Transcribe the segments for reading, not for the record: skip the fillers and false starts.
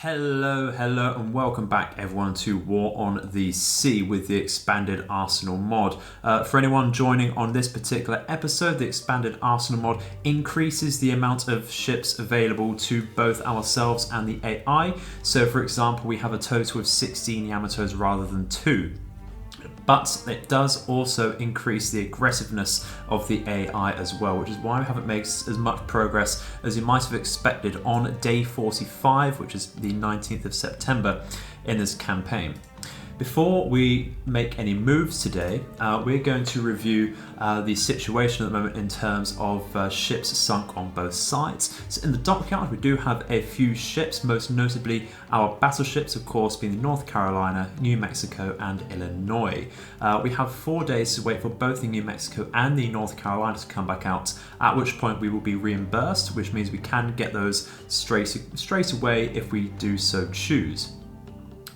Hello and welcome back everyone to War on the Sea with the Expanded Arsenal mod. For anyone joining on this particular episode, the Expanded Arsenal mod increases the amount of ships available to both ourselves and the AI. So for example, we have a total of 16 Yamatos rather than 2. But it does also increase the aggressiveness of the AI as well, which is why we haven't made as much progress as you might have expected on day 45, which is the 19th of September in this campaign. Before we make any moves today, we're going to review the situation at the moment in terms of ships sunk on both sides. So in the dockyard we do have a few ships, most notably our battleships, of course, being the North Carolina, New Mexico and Illinois. We have 4 days to wait for both the New Mexico and the North Carolina to come back out, at which point we will be reimbursed, which means we can get those straight away if we do so choose.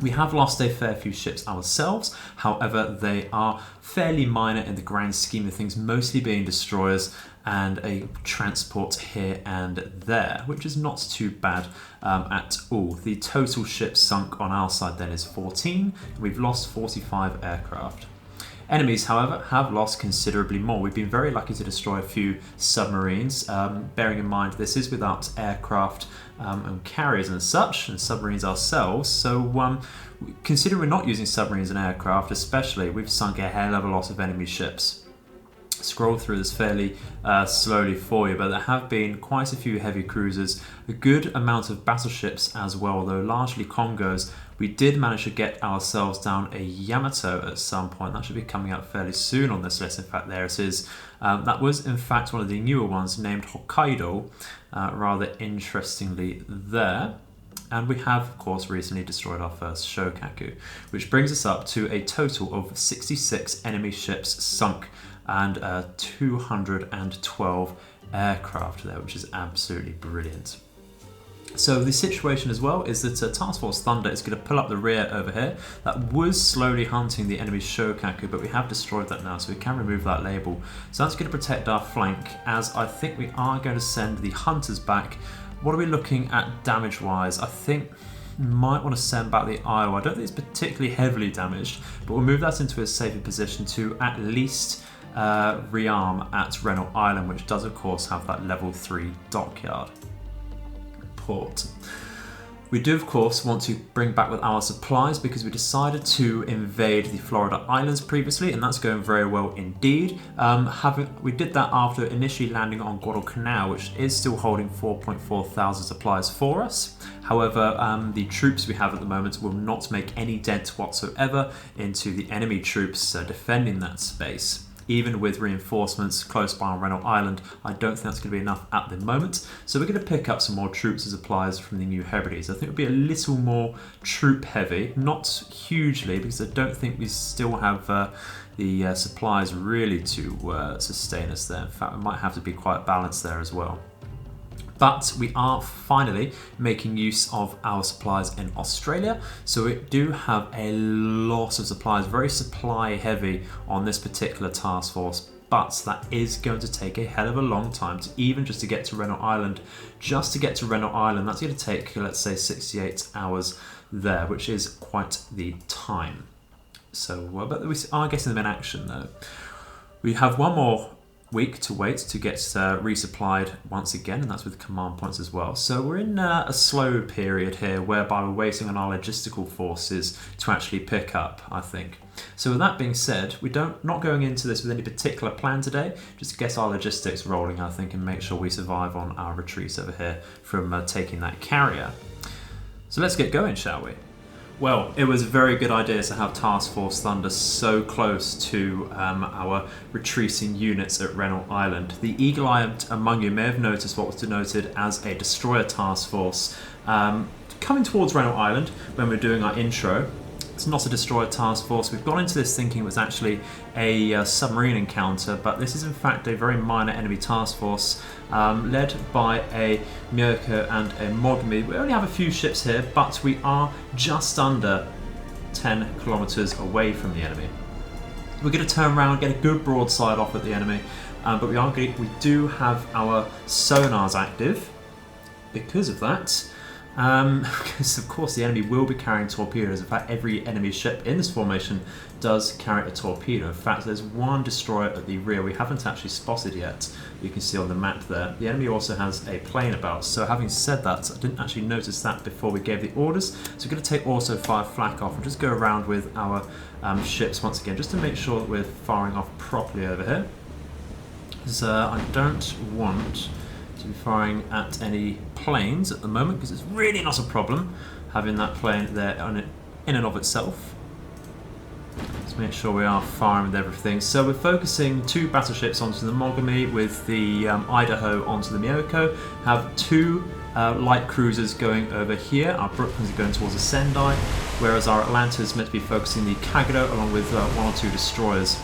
We have lost a fair few ships ourselves, however they are fairly minor in the grand scheme of things, mostly being destroyers and a transport here and there, which is not too bad at all. The total ships sunk on our side then is 14, and we've lost 45 aircraft. Enemies, however, have lost considerably more. We've been very lucky to destroy a few submarines, bearing in mind this is without aircraft and carriers and such, and submarines ourselves. So considering we're not using submarines and aircraft especially, we've sunk a hell of a lot of enemy ships. Scroll through this fairly slowly for you, but there have been quite a few heavy cruisers, a good amount of battleships as well, though largely Congos. We did manage to get ourselves down a Yamato at some point. That should be coming out fairly soon on this list. In fact, there it is. That was in fact one of the newer ones named Hokkaido, rather interestingly there. And we have, of course, recently destroyed our first Shokaku, which brings us up to a total of 66 enemy ships sunk and 212 aircraft there, which is absolutely brilliant. So the situation as well is that Task Force Thunder is going to pull up the rear over here. That was slowly hunting the enemy's Shokaku, but we have destroyed that now, so we can remove that label. So that's going to protect our flank, as I think we are going to send the hunters back. What are we looking at damage-wise? I think we might want to send back the Iowa. I don't think it's particularly heavily damaged, but we'll move that into a safer position to at least rearm at Rennell Island, which does of course have that level 3 dockyard. Port. We do of course want to bring back with our supplies because we decided to invade the Florida Islands previously, and that's going very well indeed. We did that after initially landing on Guadalcanal, which is still holding 4.4 thousand supplies for us. However, the troops we have at the moment will not make any dent whatsoever into the enemy troops defending that space. Even with reinforcements close by on Rennell Island, I don't think that's going to be enough at the moment. So we're going to pick up some more troops and supplies from the New Hebrides. I think it'll be a little more troop heavy, not hugely, because I don't think we still have the supplies really to sustain us there. In fact, we might have to be quite balanced there as well. But we are finally making use of our supplies in Australia. So we do have a lot of supplies, very supply heavy on this particular task force. But that is going to take a hell of a long time to even just to get to Rennell Island. Just to get to Rennell Island, that's going to take, let's say, 68 hours there, which is quite the time. So, but we are getting them in action though. We have one more week to wait to get resupplied once again, and that's with command points as well. So we're in a slow period here whereby we're waiting on our logistical forces to actually pick up, I think. So with that being said, we're not going into this with any particular plan today, just to get our logistics rolling, I think, and make sure we survive on our retreat over here from taking that carrier. So let's get going, shall we? Well, it was a very good idea to have Task Force Thunder so close to our retreating units at Rennell Island. The eagle-eyed among you may have noticed what was denoted as a destroyer task force coming towards Rennell Island when we were doing our intro. It's not a destroyer task force. We've gone into this thinking it was actually a submarine encounter, but this is in fact a very minor enemy task force led by a Myoko and a Mogami. We only have a few ships here, but we are just under 10 kilometers away from the enemy. We're going to turn around, get a good broadside off at the enemy, but we do have our sonars active. Because of that, Because of course the enemy will be carrying torpedoes. In fact, every enemy ship in this formation does carry a torpedo. In fact, there's one destroyer at the rear we haven't actually spotted yet. You can see on the map there. The enemy also has a plane about. So having said that, I didn't actually notice that before we gave the orders. So we're going to take auto fire flak off and just go around with our ships once again, just to make sure that we're firing off properly over here. Because I don't want to be firing at any planes at the moment, because it's really not a problem having that plane there in and of itself. Let's make sure we are firing with everything. So we're focusing 2 battleships onto the Mogami with the Idaho onto the Miyoko. Have 2 light cruisers going over here. Our Brooklyns are going towards the Sendai, whereas our Atlanta is meant to be focusing the Kagero along with 1 or 2 destroyers.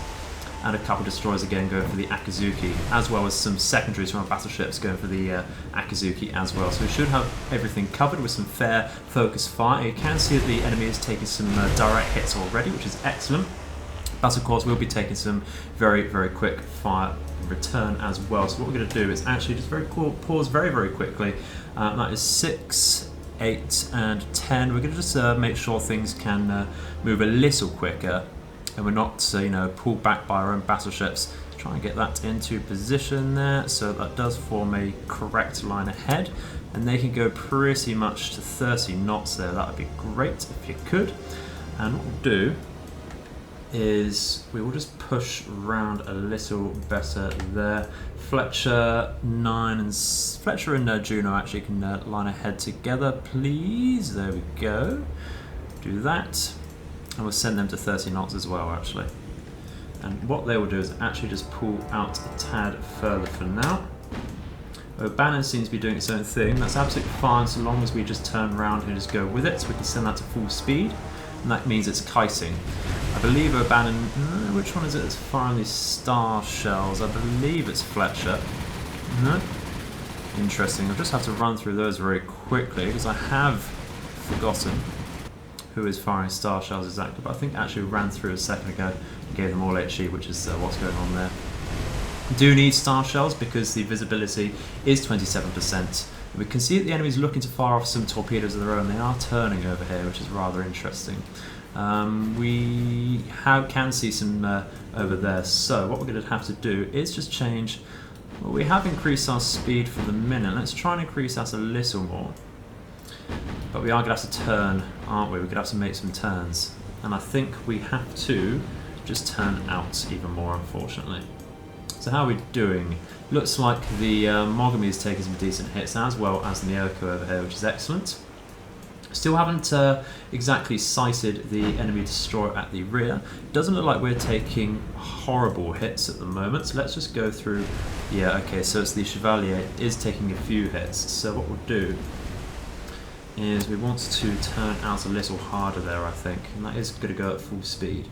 And a couple of destroyers again going for the Akazuki, as well as some secondaries from our battleships going for the Akazuki as well. So we should have everything covered with some fair focused fire. You can see that the enemy is taking some direct hits already, which is excellent. But of course we'll be taking some very, very quick fire return as well. So what we're going to do is actually just pause very, very quickly. That is 6, 8 and 10. We're going to just make sure things can move a little quicker, and we're not, pulled back by our own battleships. Try and get that into position there, so that does form a correct line ahead, and they can go pretty much to 30 knots there. That would be great if you could. And what we'll do is we will just push around a little better there. Fletcher and Juno actually can line ahead together, please. There we go. Do that. And we'll send them to 30 knots as well, actually. And what they will do is actually just pull out a tad further for now. O'Bannon seems to be doing its own thing. That's absolutely fine, so long as we just turn around and just go with it. So we can send that to full speed, and that means it's kiting. I believe O'Bannon, which one is it that's firing these star shells? I believe it's Fletcher. No? Interesting. I'll just have to run through those very quickly, because I have forgotten who is firing star shells exactly, but I think actually we ran through a second ago and gave them all HE, which is what's going on there. We do need star shells because the visibility is 27%. We can see that the enemy's looking to fire off some torpedoes of their own. They are turning over here, which is rather interesting. We can see some over there, so what we're going to have to do is just change. Well, we have increased our speed for the minute. Let's try and increase that a little more. But we are going to have to turn, aren't we? We're going to have to make some turns. And I think we have to just turn out even more, unfortunately. So how are we doing? Looks like the Mogami is taking some decent hits, as well as the Miyoko over here, which is excellent. Still haven't exactly sighted the enemy destroyer at the rear. Doesn't look like we're taking horrible hits at the moment. So let's just go through. Yeah, okay, so it's the Chevalier is taking a few hits. So what we'll do is we want to turn out a little harder there, I think, and that is going to go at full speed.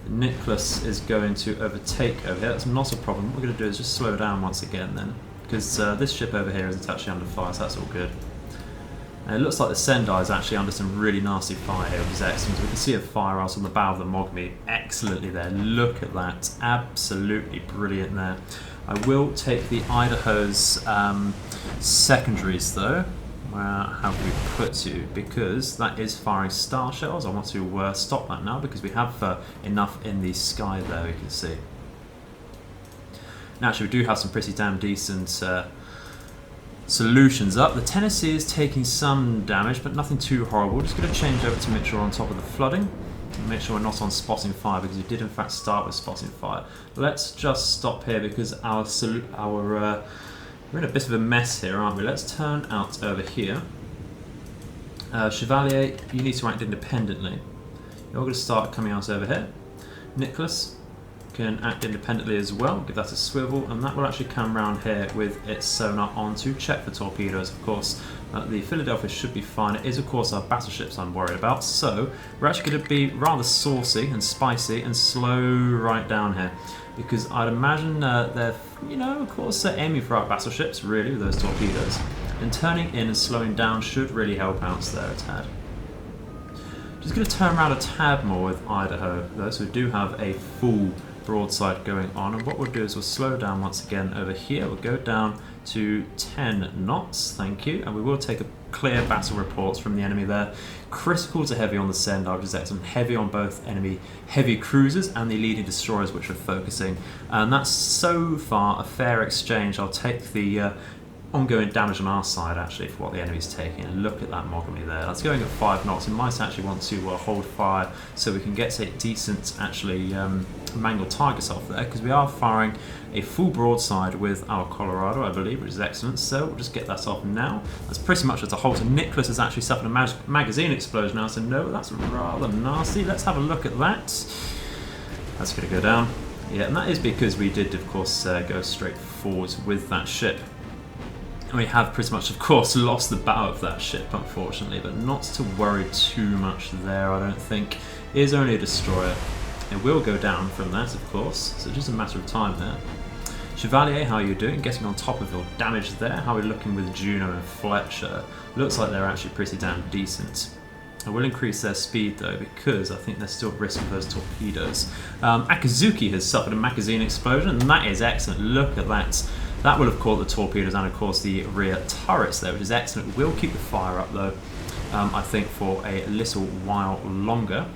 Nicholas is going to overtake over here. That's not a problem. What we're going to do is just slow down once again then, because this ship over here isn't actually under fire, so that's all good. And it looks like the Sendai is actually under some really nasty fire here, which is excellent. So we can see a fire out on the bow of the Mogami excellently there. Look at that. Absolutely brilliant there. I will take the Idaho's secondaries though. Where have we put you? Because that is firing star shells. I want to stop that now because we have enough in the sky there, we can see. Now, actually, we do have some pretty damn decent solutions up. The Tennessee is taking some damage, but nothing too horrible. We're just going to change over to make sure we're on top of the flooding. And make sure we're not on spotting fire, because we did in fact start with spotting fire. Let's just stop here because we're in a bit of a mess here, aren't we? Let's turn out over here. Chevalier, you need to act independently. You're going to start coming out over here. Nicholas can act independently as well. Give that a swivel, and that will actually come round here with its sonar on to check for torpedoes, of course. The Philadelphia should be fine. It is, of course, our battleships I'm worried about. So we're actually going to be rather saucy and spicy and slow right down here, because I'd imagine they're, of course, aiming for our battleships, really, with those torpedoes. And turning in and slowing down should really help out there a tad. Just going to turn around a tad more with Idaho, though, so we do have a full broadside going on, and what we'll do is we'll slow down once again over here. We'll go down to 10 knots, thank you, and we will take a clear battle reports from the enemy there. Critical to heavy on the Sendai, which is excellent. Heavy on both enemy heavy cruisers and the leading destroyers, which are focusing. And that's so far a fair exchange. I'll take the ongoing damage on our side actually for what the enemy's taking. And look at that Mogami there. That's going at 5 knots. We might actually want to hold fire so we can get a decent actually mangled targets off there, because we are firing a full broadside with our Colorado, I believe, which is excellent. So we'll just get that off now. That's pretty much as a whole. So Nicholas has actually suffered a magazine explosion now, so no, that's rather nasty. Let's have a look at that. That's going to go down. Yeah, and that is because we did, of course, go straight forwards with that ship. And we have pretty much, of course, lost the bow of that ship, unfortunately, but not to worry too much there, I don't think. It is only a destroyer. It will go down from that, of course, so just a matter of time there. Chevalier, how are you doing? Getting on top of your damage there. How are we looking with Juno and Fletcher? Looks like they're actually pretty damn decent. I will increase their speed though, because I think they're still at risk of those torpedoes. Akazuki has suffered a magazine explosion, and that is excellent. Look at that. That will have caught the torpedoes and of course the rear turrets there, which is excellent. We'll keep the fire up though, I think for a little while longer.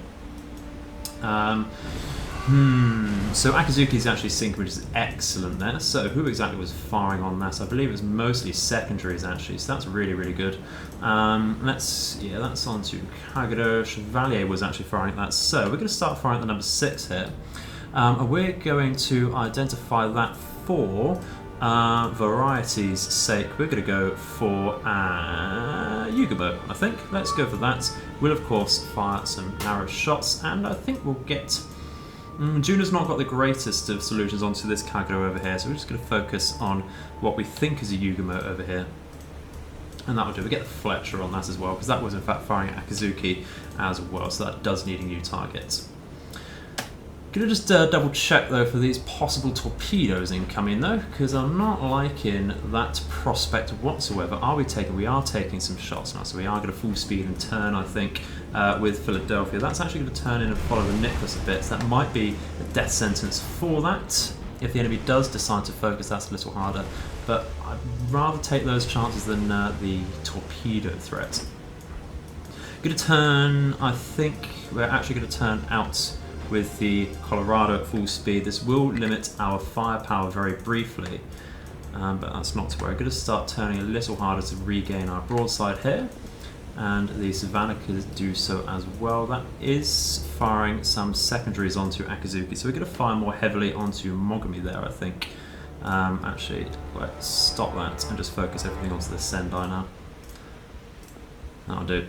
So Akazuki is actually sinking, which is excellent there. So who exactly was firing on that? I believe it was mostly secondaries actually, so that's really, really good. That's on to Kagero. Chevalier was actually firing at that. So we're going to start firing at the number 6 here. We're going to identify that for variety's sake. We're going to go for Yugobo, I think. Let's go for that. We'll of course fire some narrow shots, and I think we'll get... Juno's not got the greatest of solutions onto this Kagero over here, so we're just going to focus on what we think is a Yugumo over here. And that will do. We get the Fletcher on that as well, because that was in fact firing at Akazuki as well, so that does need a new target. Gonna just double check though for these possible torpedoes incoming though, because I'm not liking that prospect whatsoever. We are taking some shots now, so we are going to full speed and turn, I think, with Philadelphia. That's actually going to turn in and follow the Nicholas a bit, so that might be a death sentence for that. If the enemy does decide to focus, that's a little harder, but I'd rather take those chances than the torpedo threat. Going to turn, I think we're actually going to turn out with the Colorado at full speed. This will limit our firepower very briefly, but that's not to worry. We're going to start turning a little harder to regain our broadside here, and the Savannah could do so as well. That is firing some secondaries onto Akazuki, so we're going to fire more heavily onto Mogami there, I think. Actually, let's stop that and just focus everything onto the Sendai now. That'll do.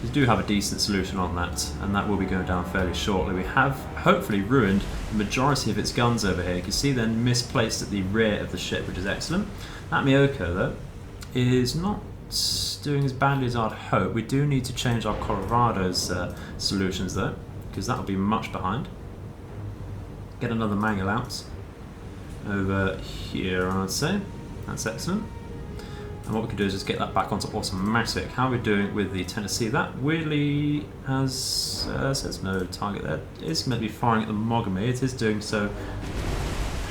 We do have a decent solution on that, and that will be going down fairly shortly. We have hopefully ruined the majority of its guns over here. You can see they're misplaced at the rear of the ship, which is excellent. That Miyoko, though, is not doing as badly as I'd hope. We do need to change our Colorado's solutions, though, because that will be much behind. Get another Mangle out over here, I'd say. That's excellent. And what we can do is just get that back onto automatic. How are we doing with the Tennessee? That weirdly has says no target there. It is meant to be firing at the Mogami. It is doing so.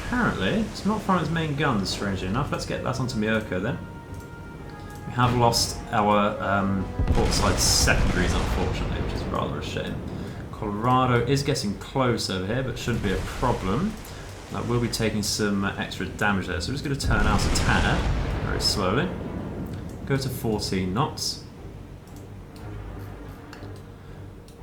Apparently, it's not firing its main guns, strangely enough. Let's get that onto Miyoko then. We have lost our portside secondaries, unfortunately, which is rather a shame. Colorado is getting close over here, but shouldn't be a problem. That will be taking some extra damage there, so we're just going to turn out a tad very slowly. Go to 14 knots.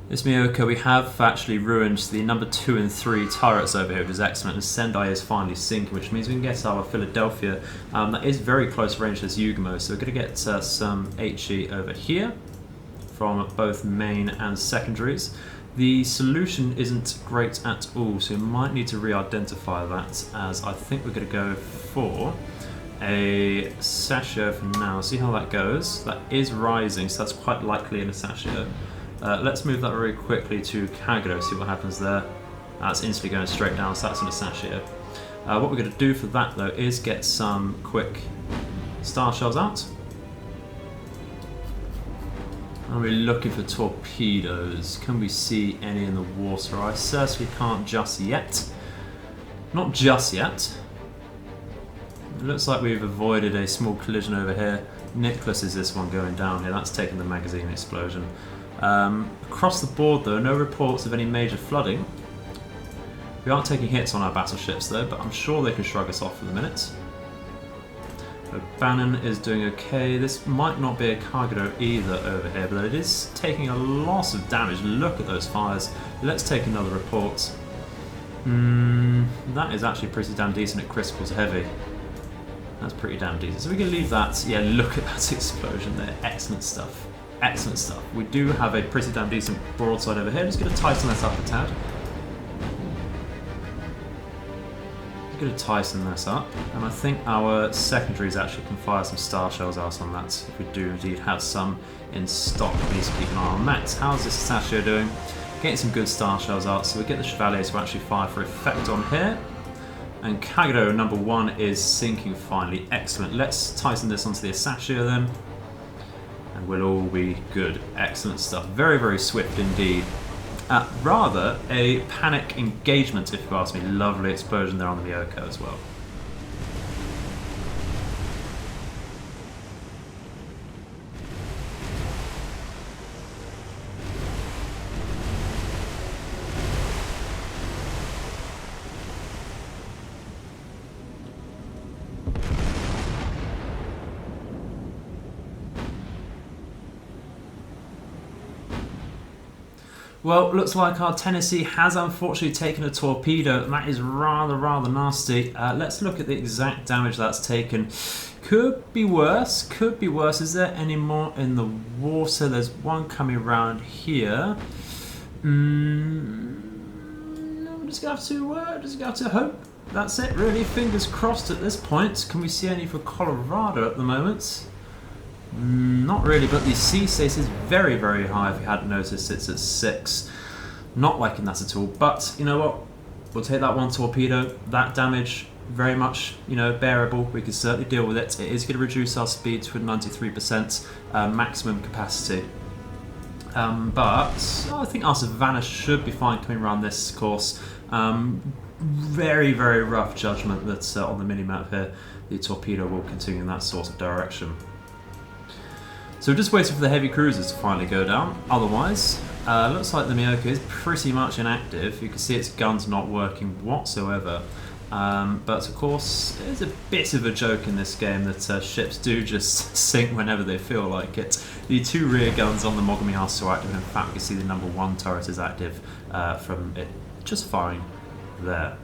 This Miyoko, we have actually ruined the number 2 and 3 turrets over here, which is excellent, and Sendai is finally sinking, which means we can get our Philadelphia. That is very close range to this Yugumo, so we're going to get some HE over here from both main and secondaries. The solution isn't great at all, so we might need to re-identify that, as I think we're going to go for a Sashio for now. See how that goes. That is rising, so that's quite likely in a Sashio. Let's move that very quickly to Kagero, see what happens there. That's instantly going straight down, so that's in a Sashio. What we're going to do for that though is get some quick star shells out. And we're looking for torpedoes. Can we see any in the water? I certainly can't just yet. Not just yet. It looks like we've avoided a small collision over here. Nicholas is this one going down here. That's taken the magazine explosion. Across the board though, no reports of any major flooding. We aren't taking hits on our battleships though, but I'm sure they can shrug us off for the minute. So Bannon is doing okay. This might not be a cargo either over here, but it is taking a lot of damage. Look at those fires. Let's take another report. That is actually pretty damn decent at critical to heavy. That's pretty damn decent. So we can leave that. Yeah, look at that explosion there. Excellent stuff. Excellent stuff. We do have a pretty damn decent broadside over here. Just going to tighten this up a tad. Just going to tighten this up. And I think our secondaries actually can fire some star shells out on that. If we do indeed have some in stock, please keep an eye on that. How's this Sasha doing? Getting some good star shells out. So we get the Chevaliers to actually fire for effect on here. And Kagero number 1 is sinking finally. Excellent. Let's tighten this onto the Asashio then. And we'll all be good. Excellent stuff. Very, very swift indeed. Rather a panic engagement, if you ask me. Lovely explosion there on the Miyoko as well. Well, looks like our Tennessee has unfortunately taken a torpedo, and that is rather nasty. Let's look at the exact damage that's taken. Could be worse, could be worse. Is there any more in the water? There's one coming around here. We're just gonna have to hope. That's it, really. Fingers crossed at this point. Can we see any for Colorado at the moment? Not really, but the sea status is very, very high. If you hadn't noticed, it's at 6. Not liking that at all, but you know what? We'll take that one torpedo. That damage, very much, you know, bearable. We can certainly deal with it. It is going to reduce our speed to a 93% maximum capacity. But I think our Savannah should be fine coming around this course. Very, very rough judgment that on the mini-map here, the torpedo will continue in that sort of direction. So we're just waiting for the heavy cruisers to finally go down. Otherwise, looks like the Miyoko is pretty much inactive. You can see its guns not working whatsoever. But of course, it's a bit of a joke in this game that ships do just sink whenever they feel like it. The 2 rear guns on the Mogami are still active. In fact, we can see the number 1 turret is active from it just firing there.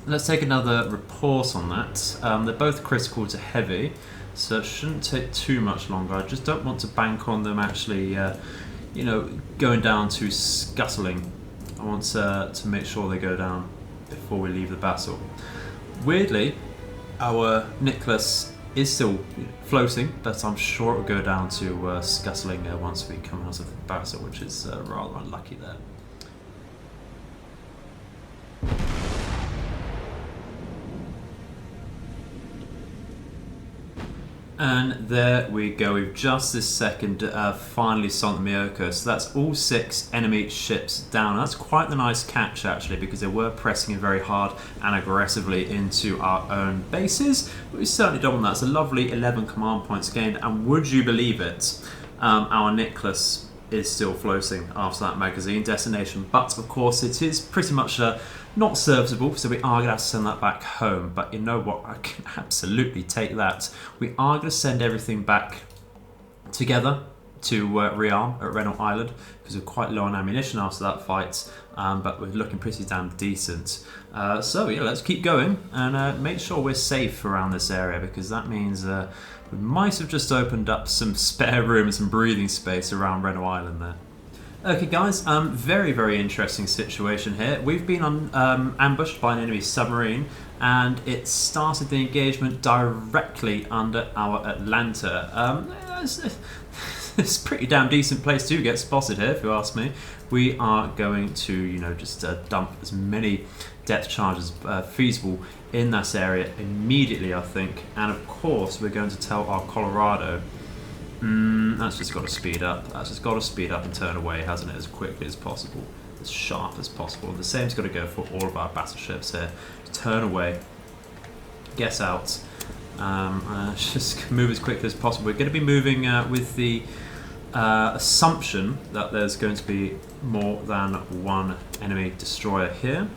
Let's take another report on that. They're both critical to heavy. So it shouldn't take too much longer. I just don't want to bank on them actually, you know, going down to scuttling. I want to make sure they go down before we leave the battle. Weirdly, our Nicholas is still floating, but I'm sure it will go down to scuttling once we come out of the battle, which is rather unlucky there. And there we go, we've just this second finally sunk the Miyoko. So that's all 6 enemy ships down. That's quite the nice catch actually, because they were pressing in very hard and aggressively into our own bases. But we certainly don't want that. It's a lovely 11 command points gained, and would you believe it, our Nicholas is still floating after that magazine detonation. But of course it is pretty much not serviceable, so we are going to have to send that back home. But you know what, I can absolutely take that. We are going to send everything back together to rearm at Rennell Island, because we're quite low on ammunition after that fight, but we're looking pretty damn decent. So yeah, let's keep going and make sure we're safe around this area, because that means we might have just opened up some spare room and some breathing space around Rennell Island there. Okay guys, very, very interesting situation here. We've been ambushed by an enemy submarine, and it started the engagement directly under our Atlanta. It's a pretty damn decent place to get spotted here, if you ask me. We are going to, you know, just dump as many depth charges feasible in that area immediately, I think. And of course, we're going to tell our Colorado, that's just got to speed up. That's just got to speed up and turn away, hasn't it, as quickly as possible. as sharp as possible. The same's got to go for all of our battleships here. Turn away, get out, just move as quickly as possible. We're going to be moving with the assumption that there's going to be more than one enemy destroyer here.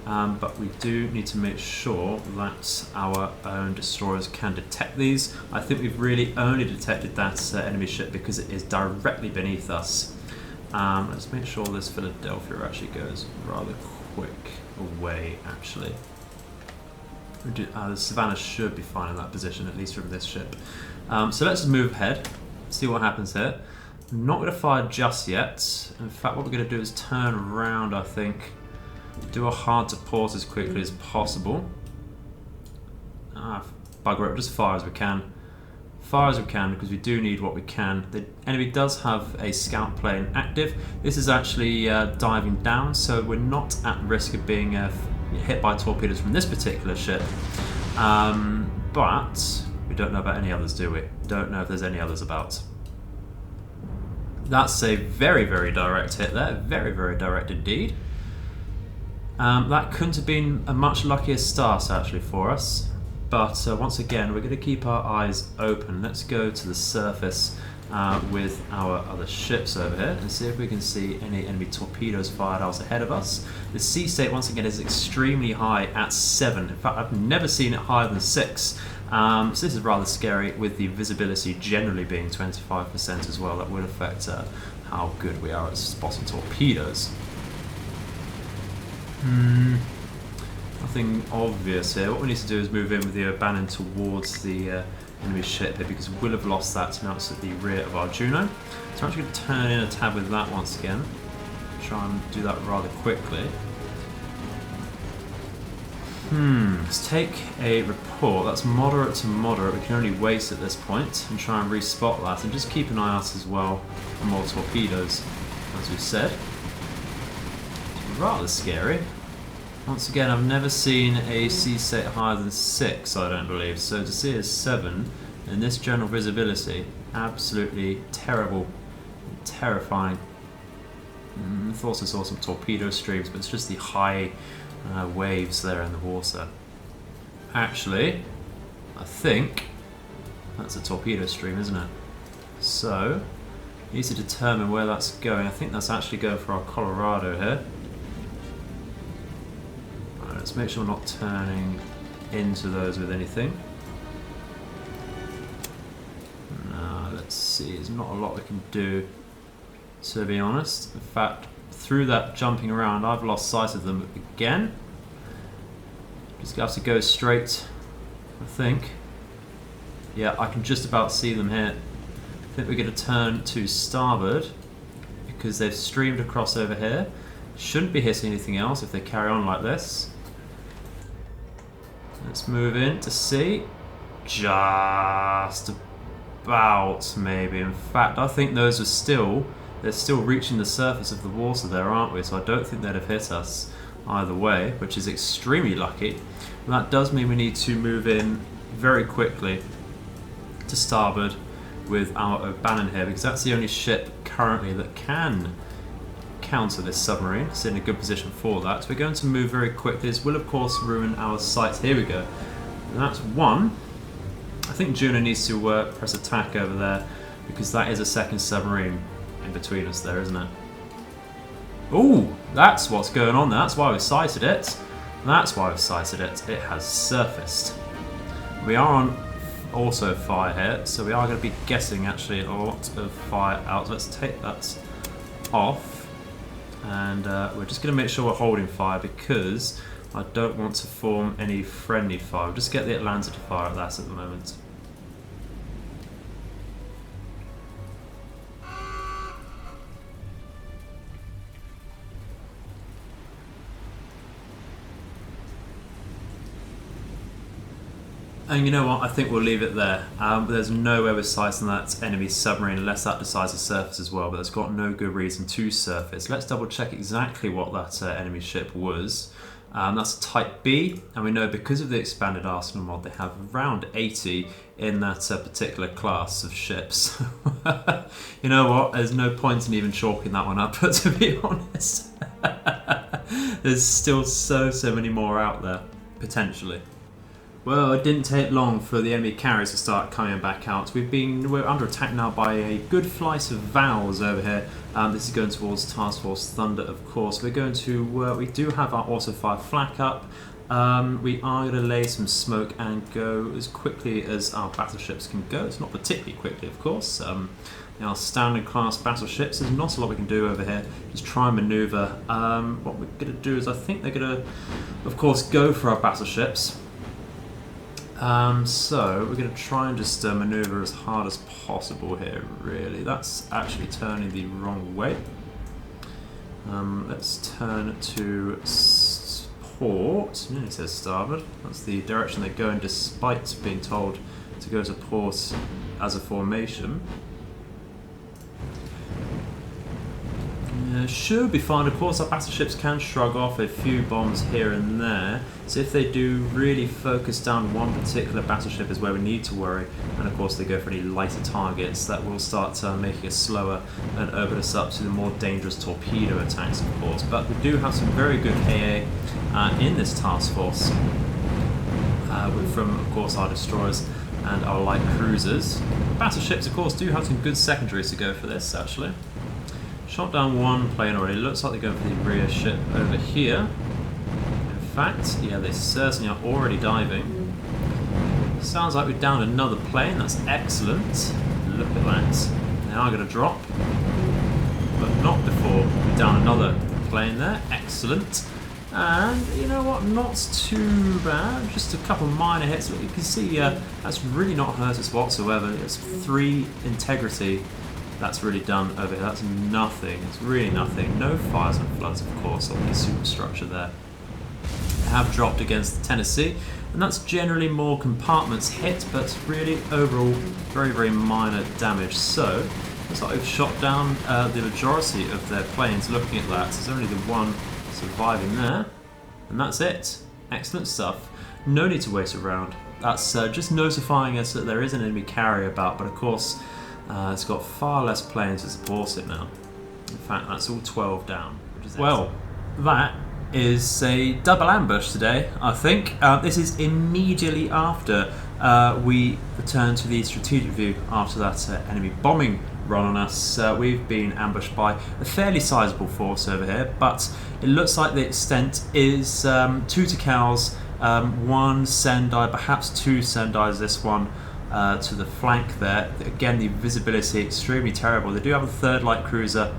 But we do need to make sure that our own destroyers can detect these. I think we've really only detected that enemy ship because it is directly beneath us. Let's make sure this Philadelphia actually goes rather quick away, actually. The Savannah should be fine in that position, at least from this ship. So let's just move ahead, see what happens here. I'm not going to fire just yet. In fact, what we're going to do is turn around, I think. Do a hard to port as quickly as possible. Bugger it, we'll just fire as we can. Fire as we can because we do need what we can. The enemy does have a scout plane active. This is actually diving down, so we're not at risk of being hit by torpedoes from this particular ship. But we don't know about any others, do we? Don't know if there's any others about. That's a very, very direct hit there. Very, very direct indeed. That couldn't have been a much luckier start actually for us, but once again we're going to keep our eyes open. Let's go to the surface with our other ships over here and see if we can see any enemy torpedoes fired out ahead of us. The sea state once again is extremely high at 7. In fact, I've never seen it higher than 6. So this is rather scary, with the visibility generally being 25% as well. That would affect how good we are at spotting torpedoes. Nothing obvious here. What we need to do is move in with the O'Bannon towards the enemy ship here, because we'll have lost that. Now it's at the rear of our Juno. So I'm actually going to turn in a tab with that once again. Try and do that rather quickly. Let's take a report. That's moderate to moderate. We can only wait at this point and try and respot that, and just keep an eye out as well for more torpedoes, as we said. It's rather scary. Once again, I've never seen a sea state higher than 6, I don't believe. So to see a 7 in this general visibility, absolutely terrible, terrifying. I've also saw some torpedo streams, but it's just the high waves there in the water. Actually, I think that's a torpedo stream, isn't it? So, we need to determine where that's going. I think that's actually going for our Colorado here. Right, let's make sure we're not turning into those with anything. No, let's see, there's not a lot we can do, to be honest. In fact, through that jumping around, I've lost sight of them again. Just have to go straight, I think. Yeah, I can just about see them here. I think we're going to turn to starboard because they've streamed across over here. Shouldn't be hitting anything else if they carry on like this. Let's move in to sea. Just about, maybe. In fact, I think those are still... They're still reaching the surface of the water there, aren't we? So I don't think they'd have hit us either way, which is extremely lucky. And that does mean we need to move in very quickly to starboard with our O'Bannon here, because that's the only ship currently that can counter this submarine. It's in a good position for that. So we're going to move very quickly. This will, of course, ruin our sight. Here we go. And that's one. I think Juno needs to press attack over there, because that is a second submarine in between us there, isn't it? Ooh, that's what's going on there. That's why we've sighted it. That's why we've sighted it. It has surfaced. We are on also fire here, so we are going to be getting actually a lot of fire out. Let's take that off, and we're just going to make sure we're holding fire, because I don't want to form any friendly fire. We'll just get the Atlanta to fire at that at the moment. And you know what, I think we'll leave it there. There's no way we're sighting that enemy submarine unless that decides to surface as well, but that's got no good reason to surface. Let's double check exactly what that enemy ship was. That's Type B, and we know because of the expanded arsenal mod they have around 80 in that particular class of ships. You know what, there's no point in even chalking that one up, but to be honest, There's still so many more out there, potentially. Well, it didn't take long for the enemy carriers to start coming back out. We're under attack now by a good flight of Vals over here. This is going towards Task Force Thunder, of course. We're going to, we do have our auto-fire flak up. We are going to lay some smoke and go as quickly as our battleships can go. It's not particularly quickly, of course. Our standard class battleships, there's not a lot we can do over here. Just try and manoeuvre. What we're going to do is I think they're going to, of course, go for our battleships. So we're going to try and just manoeuvre as hard as possible here, really. That's actually turning the wrong way. Let's turn to port. It says starboard. That's the direction they're going despite being told to go to port as a formation. Should be fine. Of course, our battleships can shrug off a few bombs here and there. So if they do really focus down one particular battleship is where we need to worry. And of course, they go for any lighter targets that will start making us slower and open us up to the more dangerous torpedo attacks, of course. But we do have some very good KA in this task force from, of course, our destroyers and our light cruisers. Battleships, of course, do have some good secondaries to go for this, actually. Shot down one plane already. Looks like they're going for the rear ship over here. In fact, yeah, they certainly are already diving. Sounds like we've downed another plane. That's excellent. Look at that. They are going to drop, but not before we down another plane there. Excellent. And you know what? Not too bad. Just a couple minor hits. Look, you can see that's really not hurt us whatsoever. It's 3 integrity. That's really done over here. That's nothing. It's really nothing. No fires and floods, of course, on the superstructure there. They have dropped against the Tennessee, and that's generally more compartments hit, but really overall very minor damage. So looks like we've shot down the majority of their planes. Looking at that, there's only the one surviving there, and that's it. Excellent stuff. No need to wait around. That's just notifying us that there is an enemy carrier about, but of course. It's got far less planes to support it now. In fact, that's all 12 down. Which is well, that is a double ambush today, I think. This is immediately after we return to the strategic view after that enemy bombing run on us. We've been ambushed by a fairly sizable force over here, but it looks like the extent is 2 Takals, 1 Sendai, perhaps 2 Sendais this one. To the flank there. Again, the visibility extremely terrible. They do have a 3rd light cruiser.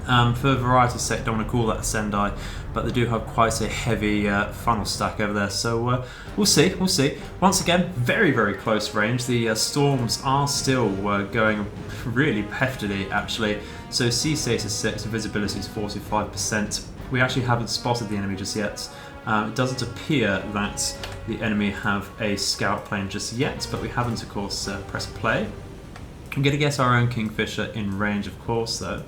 For variety's sake, don't want to call that a Sendai, but they do have quite a heavy funnel stack over there. So we'll see. We'll see. Once again, very close range. The storms are still going really heftily, actually. So sea status 6, visibility is 45%. We actually haven't spotted the enemy just yet. It doesn't appear that the enemy have a scout plane just yet, but we haven't, of course, pressed play. I'm going to get our own Kingfisher in range, of course, though.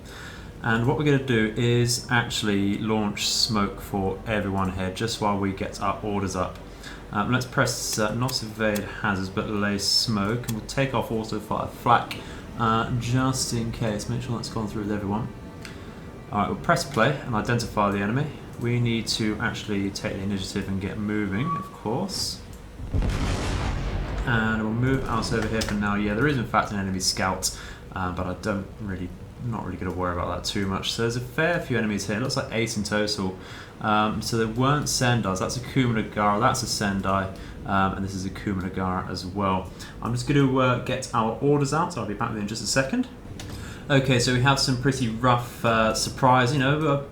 And what we're going to do is actually launch smoke for everyone here, just while we get our orders up. Let's press not evade hazards, but lay smoke, and we'll take off auto fire flak, just in case. Make sure that's gone through with everyone. Alright, we'll press play and identify the enemy. We need to actually take the initiative and get moving, of course. And we'll move out over here for now. Yeah, there is in fact an enemy scout, but I not really going to worry about that too much. So there's a fair few enemies here. It looks like 8 in total. So there weren't Sendais. That's a Kumanagara, that's a Sendai, and this is a Kumanagara as well. I'm just going to get our orders out. So I'll be back with you in just a second. Okay, so we have some pretty rough surprise,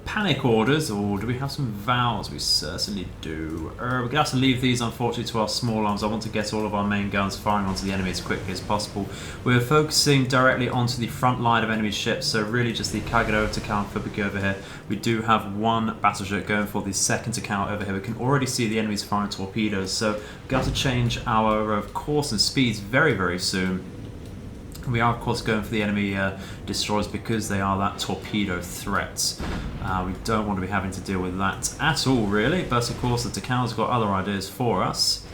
panic orders, or do we have some vows? We certainly do. We're going to have to leave these, unfortunately, to our small arms. I want to get all of our main guns firing onto the enemy as quickly as possible. We're focusing directly onto the front line of enemy ships, so really just the Kagero Takao Fubuki over here. We do have 1 battleship going for the 2nd Takao over here. We can already see the enemy's firing torpedoes, so we've got to change our course and speeds very soon. We are, of course, going for the enemy destroyers because they are that torpedo threat. We don't want to be having to deal with that at all, really. But, of course, the Takao's got other ideas for us.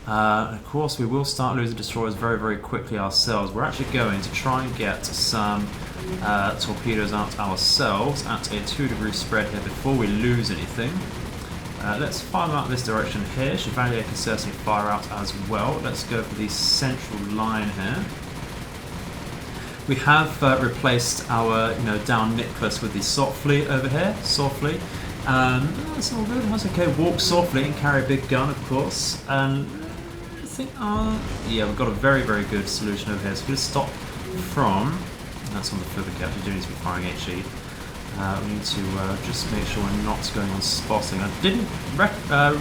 Of course, we will start losing destroyers very quickly ourselves. We're actually going to try and get some torpedoes out ourselves at a 2-degree spread here before we lose anything. Let's fire them out this direction here. Chevalier can certainly fire out as well. Let's go for the central line here. We have replaced our, down Nicholas with the Salt Fleet over here. Salt Fleet. That's all good. That's okay. Walk softly and carry a big gun, of course. And I think, yeah, we've got a very, very good solution over here. So we're going to stop from. That's on the Flibic. Actually, do need to be firing HE. We need to just make sure we're not going on spotting. I didn't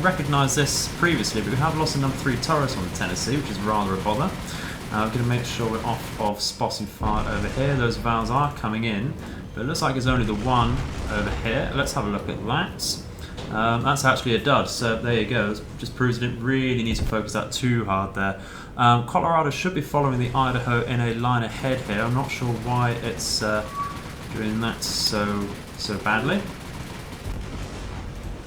recognise this previously, but we have lost a number 3 turret on the Tennessee, which is rather a bother. We're going to make sure we're off of spotting fire over here. Those valves are coming in, but it looks like it's only the one over here. Let's have a look at that. That's actually a dud, so there you go. It just proves we didn't really need to focus that too hard there. Colorado should be following the Idaho in a line ahead here. I'm not sure why it's doing that so badly.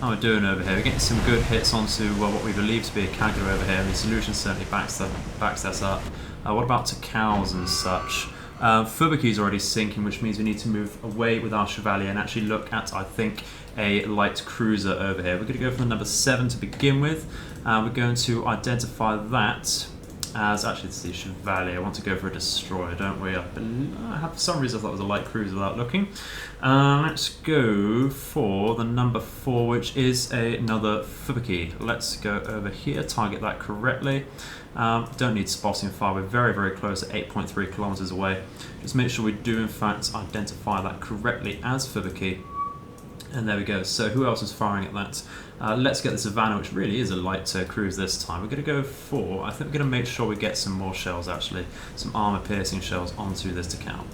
How are we doing over here? We're getting some good hits onto what we believe to be a Kagura over here, and the solution certainly backs that up. What about to cows and such? Fubuki's already sinking, which means we need to move away with our Chevalier and actually look at, I think, a light cruiser over here. We're going to go for the number 7 to begin with. We're going to identify that as, actually it's the Chevalier. I want to go for a destroyer, don't we? For some reason I thought it was a light cruiser without looking. Let's go for the number 4, which is another Fubuki. Let's go over here, target that correctly. Don't need spotting fire, we're very, very close at 8.3 kilometers away. Just make sure we do in fact identify that correctly as Fubuki. And there we go. So who else is firing at that? Let's get the Savannah, which really is a light cruise this time. We're going to go for, I think we're going to make sure we get some more shells actually, some armor-piercing shells onto this Takao.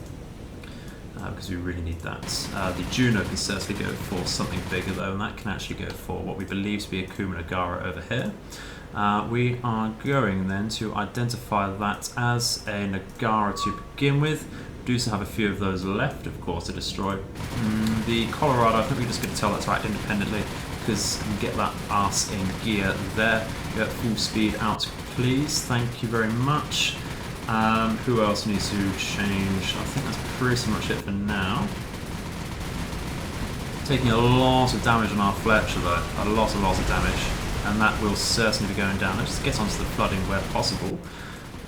Because we really need that. The Juno can certainly go for something bigger though, and that can actually go for what we believe to be a Kuma Nagara over here. We are going then to identify that as a Nagara to begin with. Do still have a few of those left, of course, to destroy. The Colorado, I think we're just going to tell that to act independently because we can get that arse in gear there. Get full speed out, please. Thank you very much. Who else needs to change? I think that's pretty much it for now. Taking a lot of damage on our Fletcher though, a lot of damage, and that will certainly be going down. Let's just get onto the flooding where possible.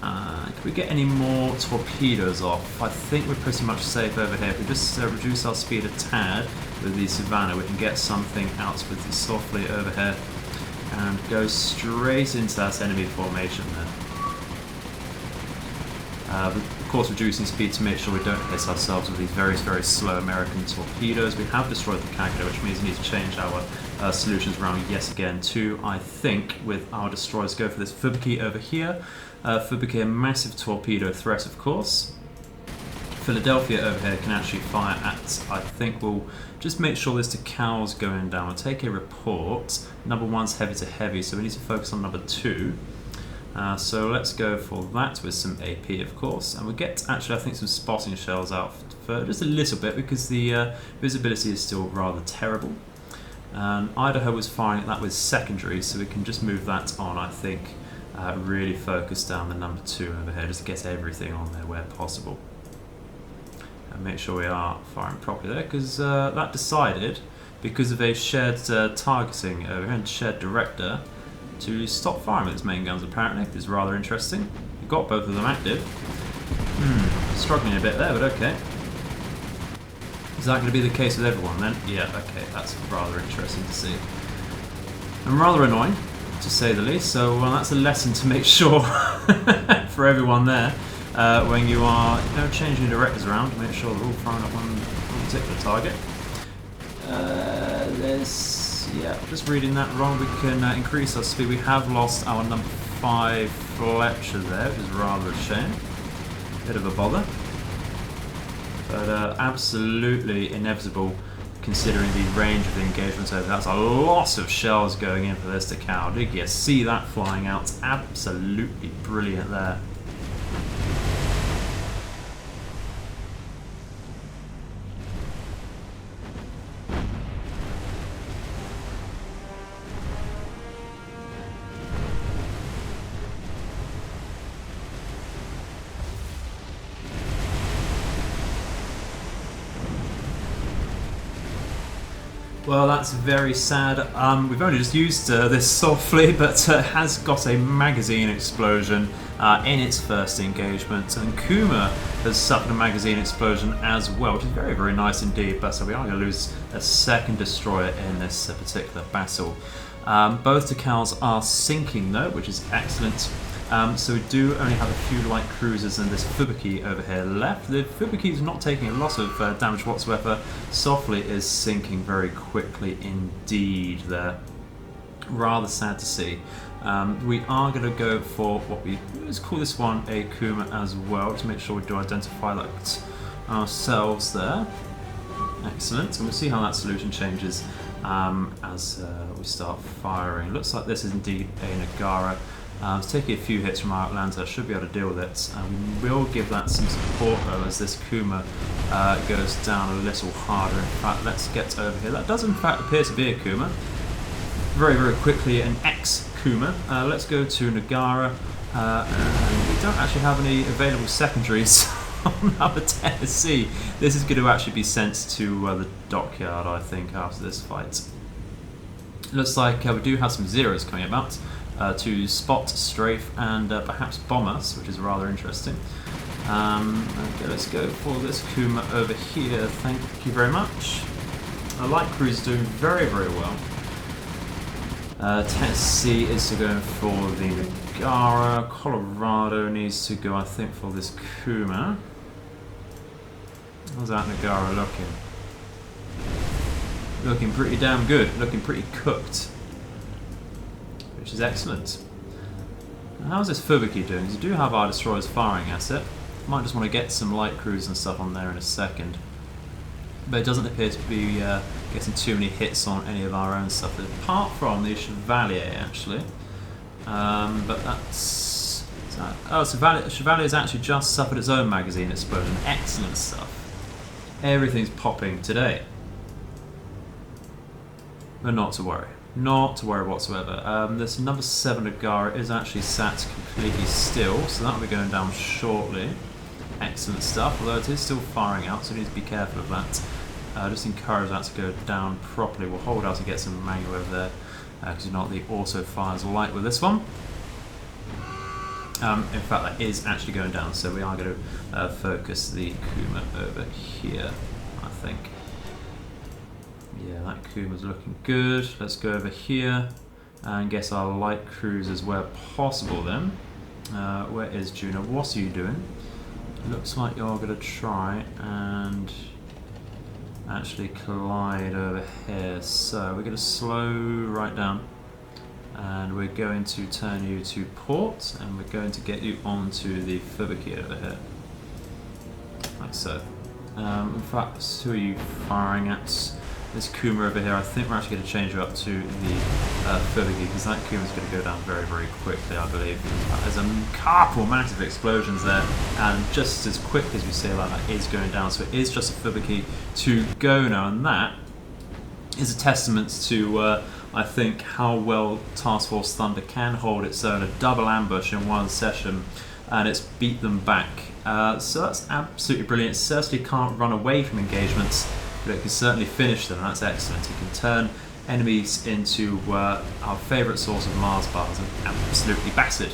Can we get any more torpedoes off? I think we're pretty much safe over here. If we just reduce our speed a tad with the Savannah, we can get something out with the Softly over here and go straight into that enemy formation there. Of course, reducing speed to make sure we don't hit ourselves with these very, very slow American torpedoes. We have destroyed the Kagura, which means we need to change our solutions around yet again to, I think, with our destroyers, go for this Fubuki over here. Fubuki, a massive torpedo threat, of course. Philadelphia over here can actually fire at, I think we'll just make sure this Takau's going down. We'll take a report. Number 1's heavy to heavy, so we need to focus on number 2. So let's go for that with some AP, of course, and we'll get actually I think some spotting shells out for just a little bit because the visibility is still rather terrible. Idaho was firing at that with secondary, so we can just move that on, I think, really focus down the number 2 over here, just to get everything on there where possible. And make sure we are firing properly there, because that decided, because of a shared targeting over here and shared director, to stop firing with its main guns apparently, which is rather interesting. We've got both of them active. Struggling a bit there, but okay. Is that going to be the case with everyone then? Yeah, okay, that's rather interesting to see. And rather annoying, to say the least, so well, that's a lesson to make sure for everyone there, when you are changing your directors around, to make sure they're all firing at one particular target. Yeah, just reading that wrong, we can increase our speed. We have lost our number 5 Fletcher there, which is rather a shame. Bit of a bother. But absolutely inevitable considering the range of the engagement over. That's a lot of shells going in for this Takao. Did you see that flying out? It's absolutely brilliant there. Well, that's very sad. We've only just used this softly, but has got a magazine explosion in its first engagement, and Kuma has suffered a magazine explosion as well, which is very, very nice indeed. But so we are going to lose a second destroyer in this particular battle. Both decals are sinking though, which is excellent. So we do only have a few light cruisers and this Fubuki over here left. The Fubuki is not taking a lot of damage whatsoever. Softly is sinking very quickly indeed there. Rather sad to see. We are going to go for let's call this one a Kuma as well, to make sure we do identify that ourselves there. Excellent, and we'll see how that solution changes as we start firing. Looks like this is indeed a Nagara. It's taking a few hits from our Atlanta, should be able to deal with it. We will give that some support though as this Kuma goes down a little harder. In fact, let's get over here. That does in fact appear to be a Kuma. Very, very quickly an ex-Kuma. Let's go to Nagara. And we don't actually have any available secondaries on our Tennessee. This is going to actually be sent to the dockyard, I think, after this fight. Looks like we do have some zeros coming about. To spot, strafe, and perhaps bomb us, which is rather interesting. Okay, let's go for this Kuma over here. Thank you very much. Our light cruise is doing very, very well. Tennessee is to go for the Nagara. Colorado needs to go, I think, for this Kuma. How's that Nagara looking? Looking pretty damn good. Looking pretty cooked. Which is excellent. How's this Fubuki doing? Because we do have our destroyers firing at it. Might just want to get some light crews and stuff on there in a second. But it doesn't appear to be getting too many hits on any of our own stuff, apart from the Chevalier actually. But that's... Oh, Chevalier has actually just suffered its own magazine explosion. Excellent stuff. Everything's popping today. But not to worry. Not to worry whatsoever. This number 7 Nagara is actually sat completely still, so that'll be going down shortly. Excellent stuff, although it is still firing out, so we need to be careful of that. Just encourage that to go down properly. We'll hold out to get some manual over there, because not the auto fires light with this one. In fact, that is actually going down, so we are going to focus the Kuma over here, I think. Yeah, that Kuma's looking good. Let's go over here and get our light cruisers where possible then. Where is Juno? What are you doing? Looks like you're going to try and actually collide over here. So we're going to slow right down and we're going to turn you to port and we're going to get you onto the Fubuki over here. Like so. In fact, who are you firing at? This Kuma over here, I think we're actually going to change her up to the Fubuki because that Kuma's going to go down very, very quickly, I believe. There's a couple massive explosions there, and just as quick as we say that is going down. So it is just a Fubuki to go now, and that is a testament to, I think, how well Task Force Thunder can hold its own. A double ambush in one session, and it's beat them back. So that's absolutely brilliant. It certainly can't run away from engagements, but it can certainly finish them. That's excellent. It can turn enemies into our favourite source of Mars bars and absolutely battered.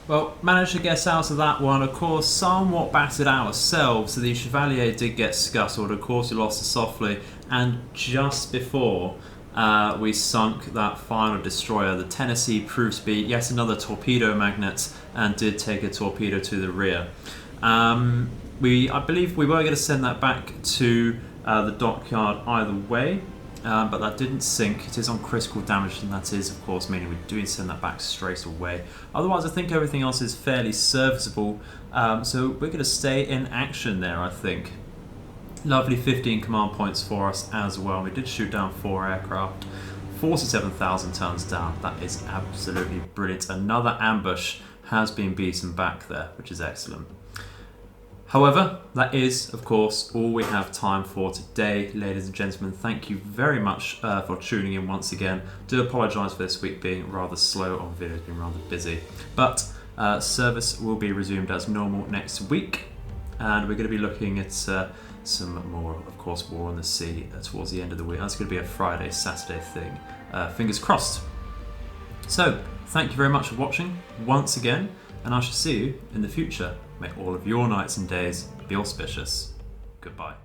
Well, managed to get out of that one. Of course, somewhat battered ourselves. So the Chevalier did get scuttled. Of course, we lost to Softly. And just before we sunk that final destroyer, the Tennessee proved to be yet another torpedo magnet and did take a torpedo to the rear. I believe we were going to send that back to the dockyard either way. But that didn't sink. It is on critical damage, and that is, of course, meaning we do send that back straight away. Otherwise, I think everything else is fairly serviceable. So we're going to stay in action there, I think. Lovely 15 command points for us as well. We did shoot down 4 aircraft. 47,000 tons down. That is absolutely brilliant. Another ambush has been beaten back there, which is excellent. However, that is, of course, all we have time for today, ladies and gentlemen. Thank you very much for tuning in once again. Do apologise for this week being rather slow on videos, being rather busy. But service will be resumed as normal next week, and we're going to be looking at some more, of course, War on the Sea towards the end of the week. That's going to be a Friday, Saturday thing. Fingers crossed. So, thank you very much for watching once again, and I shall see you in the future. May all of your nights and days be auspicious. Goodbye.